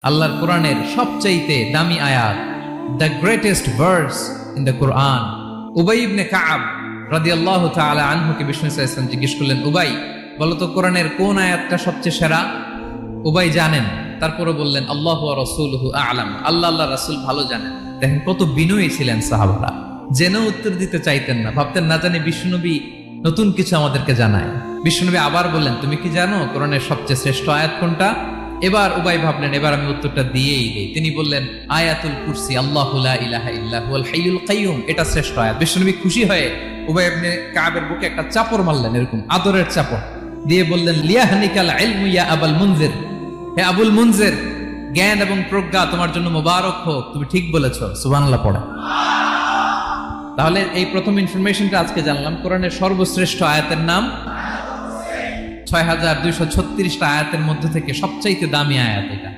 আল্লাহর কোরআনের সবচাইতে দামি আয়াত, the greatest verse in the Quran. Ubay ibn Kab রাদিয়াল্লাহু তাআলা আনহুকে বিষ্ণু সাল্লাল্লাহু আলাইহি ওয়াসাল্লাম জিজ্ঞেস করলেন, উবাই বলো তো কোরআনের কোন আয়াতটা সবচেয়ে সেরা? উবাই জানেন, তারপরে বললেন আল্লাহু ওয়া রাসূলুহু আ'লাম, আল্লাহ আল্লাহ রাসূল ভালো জানেন। দেখেন কত বিনয়ী ছিলেন সাহাবারা, জেনেও উত্তর দিতে চাইতেন না, ভাবতেন না জানি বিষ্ণুনবী নতুন কিছু আমাদেরকে জানায়। বিষ্ণুনবী আবার বললেন, তুমি কি জানো কোরআনের সবচেয়ে শ্রেষ্ঠ আয়াত কোনটা? এবার উবাই ভাবলেন এবার আমি উত্তরটা দিয়েই দেই। তিনি বললেন আয়াতুল কুরসি, আল্লাহু লা ইলাহা ইল্লা হুয়াল হাইয়ুল কাইয়ুম, এটা শ্রেষ্ঠ আয়াত। বিষ্ণুনবী খুশি হয়ে উবাই ইবনে কাবের বুকে একটা চাপড় মারলেন, এরকম আদরের চাপড় দিয়ে বললেন, লিয়াহনিকাল ইলমু ইয়া আবুল মুনজির, হে আবুল মুনজির, জ্ঞান এবং প্রজ্ঞা তোমার জন্য মোবারক হোক, তুমি ঠিক বলেছো। সুবহানাল্লাহ পড়ে। তাহলে এই প্রথম ইনফরমেশনটা আজকে জানলাম, কোরআনের সর্বশ্রেষ্ঠ আয়াতের নাম ৬,২৩৬টা আয়াতের মধ্যে থেকে সবচাইতে দামি আয়াত এটা।